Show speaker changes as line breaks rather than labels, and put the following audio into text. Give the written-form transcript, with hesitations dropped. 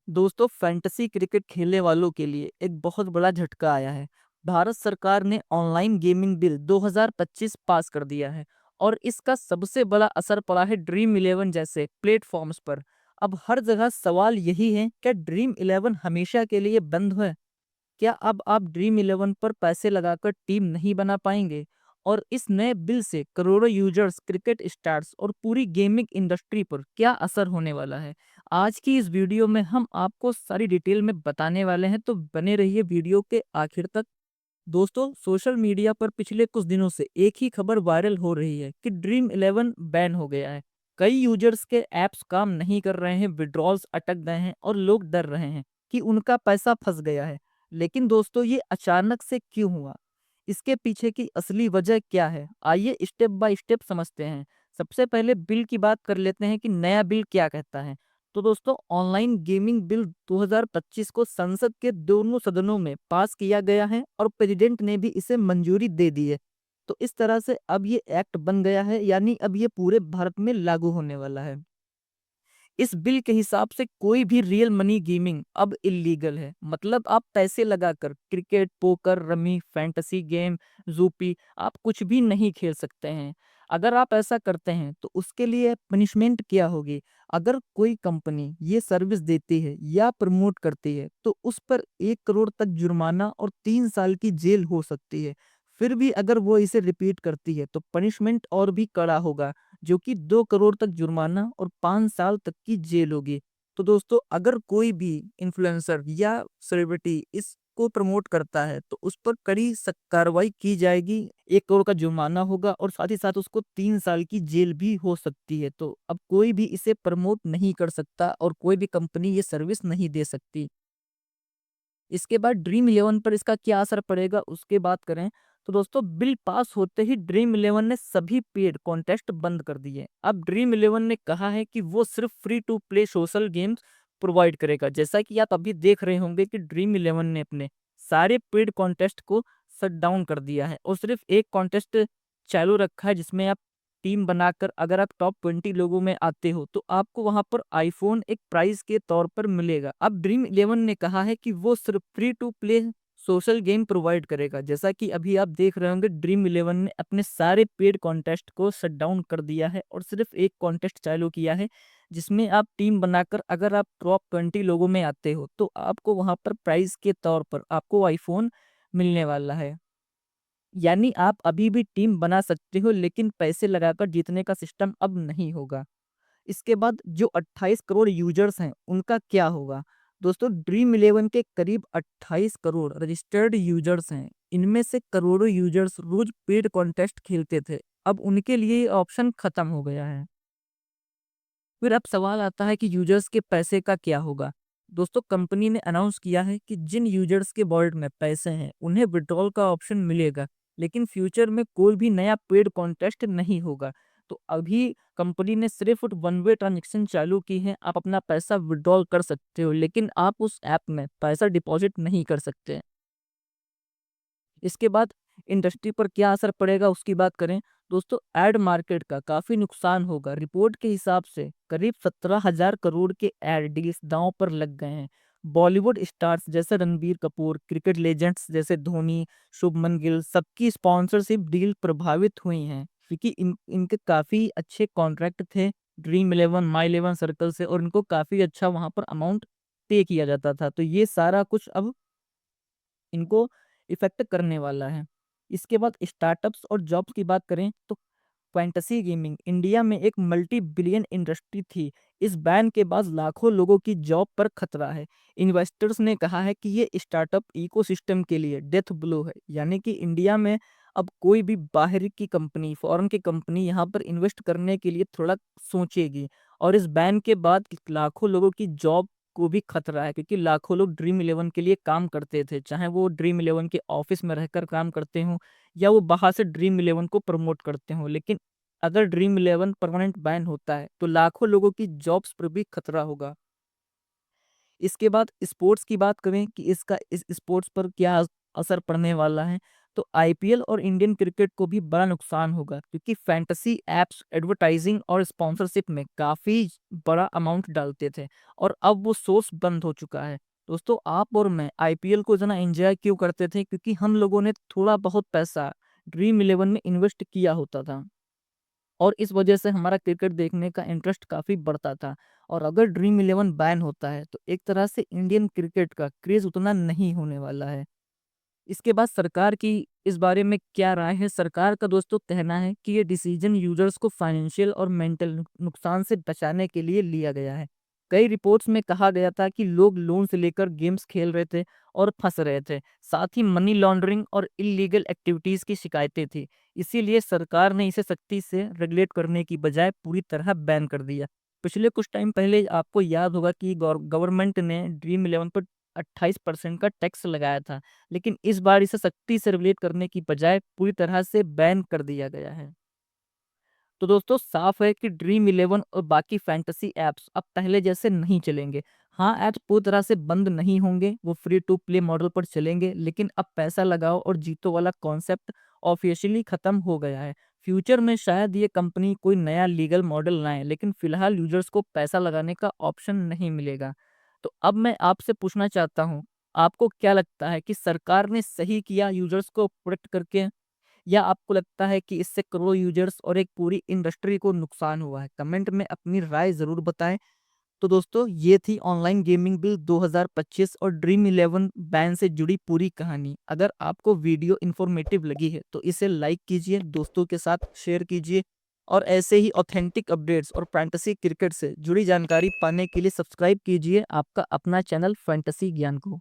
दोस्तों fantasy cricket खेलने वालों के लिए एक बहुत बड़ा झटका आया है। भारत सरकार ने ऑनलाइन गेमिंग बिल 2025 पास कर दिया है और इसका सबसे बड़ा असर पड़ा है ड्रीम इलेवन जैसे प्लेटफॉर्म्स पर। अब हर जगह सवाल यही है, क्या ड्रीम इलेवन हमेशा के लिए बंद है? क्या अब आप ड्रीम इलेवन पर पैसे लगाकर टीम नहीं बना पाएंगे? और इस नए बिल से करोड़ों यूजर्स, क्रिकेट स्टार्स और पूरी गेमिंग इंडस्ट्री पर क्या असर होने वाला है? आज की इस वीडियो में हम आपको सारी डिटेल में बताने वाले हैं, तो बने रहिए वीडियो के आखिर तक। दोस्तों, सोशल मीडिया पर पिछले कुछ दिनों से एक ही खबर वायरल हो रही है कि ड्रीम इलेवन बैन हो गया है। कई यूजर्स के ऐप्स काम नहीं कर रहे हैं, विड्रॉल्स अटक गए हैं और लोग डर रहे हैं कि उनका पैसा फंस गया है। लेकिन दोस्तों, ये अचानक से क्यों हुआ? इसके पीछे की असली वजह क्या है? आइए स्टेप बाय स्टेप समझते हैं। सबसे पहले बिल की बात कर लेते हैं कि नया बिल क्या कहता है। तो दोस्तों, ऑनलाइन गेमिंग बिल 2025 को संसद के दोनों सदनों में पास किया गया है और प्रेसिडेंट ने भी इसे मंजूरी दे दी है। तो इस तरह से अब ये एक्ट बन गया है, यानी अब ये पूरे भारत में लागू होने वाला है। इस बिल के हिसाब से कोई भी रियल मनी गेमिंग अब इलीगल है। मतलब आप पैसे लगाकर cricket, poker, rummy, fantasy game, Zupee आप कुछ भी नहीं खेल सकते हैं। अगर आप ऐसा करते हैं तो उसके लिए पनिशमेंट क्या होगी? अगर कोई कंपनी ये सर्विस देती है या प्रमोट करती है तो उस पर 1 करोड़ तक जुर्माना और 3 साल की जेल हो सकती है। फिर भी अगर वो इसे रिपीट करती है तो पनिशमेंट और भी कड़ा होगा, जो कि 2 करोड़ तक जुर्माना और 5 साल तक की जेल होगी। तो दोस्तों, अगर कोई भी इन्फ्लुएंसर या सेलिब्रिटी इसको प्रमोट करता है तो उस पर कड़ी सख्त कार्रवाई की जाएगी। 1 करोड़ का जुर्माना होगा और साथ ही साथ उसको 3 साल की जेल भी हो सकती है। तो अब कोई भी इसे प्रमोट नहीं कर सकता और कोई भी कंपनी ये सर्विस नहीं दे सकती। इसके बाद ड्रीम इलेवन पर इसका क्या असर पड़ेगा उसके बात करें, तो दोस्तों बिल पास होते ही ड्रीम इलेवन ने सभी पेड कॉन्टेस्ट बंद कर दिए। अब ड्रीम इलेवन ने कहा है कि वो सिर्फ free to play social games provide करेगा। जैसा कि आप अभी देख रहे होंगे कि ड्रीम इलेवन ने अपने सारे पेड कॉन्टेस्ट को शट डाउन कर दिया है और सिर्फ एक कॉन्टेस्ट चालू रखा है, जिसमें आप टीम बनाकर अगर आप टॉप 20 लोगों में आते हो तो आपको वहां पर आईफोन एक प्राइज के तौर पर मिलेगा। अब ड्रीम इलेवन ने कहा है कि वो सिर्फ free to play social game provide करेगा। जैसा कि अभी आप देख रहे होंगे, ड्रीम इलेवन ने अपने सारे पेड कॉन्टेस्ट को शट डाउन कर दिया है और सिर्फ एक कॉन्टेस्ट चालू किया है, जिसमें आप टीम बनाकर अगर आप टॉप 20 लोगों में आते हो तो आपको वहां पर प्राइज के तौर पर आपको आईफोन मिलने वाला है। यानी आप अभी भी टीम बना सकते हो, लेकिन पैसे लगाकर जीतने का सिस्टम अब नहीं होगा। इसके बाद जो 28 करोड़ यूजर्स हैं उनका क्या होगा? दोस्तों, ड्रीम इलेवन के करीब 28 करोड़ रजिस्टर्ड यूजर्स हैं। इनमें से करोड़ों यूजर्स रोज पेड कॉन्टेस्ट खेलते थे। अब उनके लिए ये ऑप्शन खत्म हो गया है। फिर अब सवाल आता है कि यूजर्स के पैसे का क्या होगा? दोस्तों, कंपनी ने अनाउंस किया है कि जिन यूजर्स के वॉलेट में पैसे हैं उन्हें विड्रॉल का ऑप्शन मिलेगा, लेकिन फ्यूचर में कोई भी नया पेड कॉन्टेस्ट नहीं होगा। तो अभी कंपनी ने सिर्फ वन वे ट्रांजेक्शन चालू की है। आप अपना पैसा विड्रॉल कर सकते हो, लेकिन आप उस ऐप में पैसा डिपॉजिट नहीं कर सकते। इसके बाद इंडस्ट्री पर क्या असर पड़ेगा उसकी बात करें, दोस्तों एड मार्केट का काफी नुकसान होगा। रिपोर्ट के हिसाब से करीब 17,000 करोड़ के एड डील्स दांव पर लग गए हैं। बॉलीवुड स्टार्स जैसे रणबीर कपूर, क्रिकेट लेजेंड्स जैसे धोनी, शुभमन गिल, सबकी स्पॉन्सरशिप डील प्रभावित हुई हैं, क्योंकि इनके काफी अच्छे कॉन्ट्रैक्ट थे ड्रीम इलेवन, माई इलेवन सर्कल से, और इनको काफी अच्छा वहां पर अमाउंट पे किया जाता था। तो ये सारा कुछ अब इनको इफ़ेक्ट करने वाला है। इसके बाद स्टार्टअप्स और जॉब्स की बात करें तो फैंटेसी गेमिंग इंडिया में एक मल्टी बिलियन इंडस्ट्री थी। इस बैन के बाद लाखों लोगों की जॉब पर खतरा है। इन्वेस्टर्स ने कहा है कि ये स्टार्टअप इकोसिस्टम के लिए डेथ ब्लो है, यानी कि इंडिया में अब कोई भी बाहर की कंपनी, फॉरेन की कंपनी यहाँ पर इन्वेस्ट करने के लिए थोड़ा सोचेगी। और इस बैन के बाद लाखों लोगों की जॉब को भी खतरा है, क्योंकि लाखों लोग ड्रीम इलेवन के लिए काम करते थे, चाहे वो ड्रीम इलेवन के ऑफिस में रहकर काम करते हों या वो बाहर से ड्रीम इलेवन को प्रमोट करते हों। लेकिन अगर ड्रीम इलेवन परमानेंट बैन होता है तो लाखों लोगों की जॉब्स पर भी खतरा होगा। इसके बाद स्पोर्ट्स की बात करें कि इसका इस स्पोर्ट्स पर क्या असर पड़ने वाला है, तो आईपीएल और इंडियन क्रिकेट को भी बड़ा नुकसान होगा, क्योंकि फैंटेसी एप्स एडवर्टाइजिंग और स्पॉन्सरशिप में काफ़ी बड़ा अमाउंट डालते थे और अब वो सोर्स बंद हो चुका है। दोस्तों, आप और मैं आईपीएल को इतना एंजॉय क्यों करते थे? क्योंकि हम लोगों ने थोड़ा बहुत पैसा ड्रीम इलेवन में इन्वेस्ट किया होता था और इस वजह से हमारा क्रिकेट देखने का इंटरेस्ट काफ़ी बढ़ता था। और अगर ड्रीम इलेवन बैन होता है तो एक तरह से इंडियन क्रिकेट का क्रेज़ उतना नहीं होने वाला है। इसके बाद सरकार की इस बारे में क्या राय है? सरकार का दोस्तों कहना है कि ये डिसीजन यूजर्स को फाइनेंशियल और मेंटल नुकसान से बचाने के लिए लिया गया है। कई रिपोर्ट्स में कहा गया था कि लोग लोन से लेकर गेम्स खेल रहे थे और फंस रहे थे। साथ ही मनी लॉन्ड्रिंग और इलीगल एक्टिविटीज की शिकायतें थी। इसीलिए सरकार ने इसे सख्ती से रेगुलेट करने की बजाय पूरी तरह बैन कर दिया। पिछले कुछ टाइम पहले आपको याद होगा कि गवर्नमेंट ने ड्रीम इलेवन पर 28% का टैक्स लगाया था। लेकिन इस बार इसे सख्ती से रेगुलेट करने की बजाय पूरी तरह से बैन कर दिया गया है। तो दोस्तों, साफ है कि ड्रीम इलेवन और बाकी फैंटेसी ऐप्स अब पहले जैसे नहीं चलेंगे। हाँ, ऐप्स पूरी तरह से बंद नहीं होंगे, वो फ्री टू प्ले मॉडल पर चलेंगे, लेकिन अब पैसा लगाओ और जीतो वाला कॉन्सेप्ट ऑफिशियली खत्म हो गया है। फ्यूचर में शायद ये कंपनी कोई नया लीगल मॉडल लाए, लेकिन फिलहाल यूजर्स को पैसा लगाने का ऑप्शन नहीं मिलेगा। तो अब मैं आपसे पूछना चाहता हूँ, आपको क्या लगता है कि सरकार ने सही किया यूजर्स को प्रोटेक्ट करके, या आपको लगता है कि इससे करोड़ों यूजर्स और एक पूरी इंडस्ट्री को नुकसान हुआ है? कमेंट में अपनी राय ज़रूर बताएं। तो दोस्तों, ये थी ऑनलाइन गेमिंग बिल 2025 और ड्रीम इलेवन बैन से जुड़ी पूरी कहानी। अगर आपको वीडियो इन्फॉर्मेटिव लगी है तो इसे लाइक कीजिए, दोस्तों के साथ शेयर कीजिए और ऐसे ही ऑथेंटिक अपडेट्स और फैंटेसी क्रिकेट से जुड़ी जानकारी पाने के लिए सब्सक्राइब कीजिए आपका अपना चैनल फैंटेसी ज्ञान को।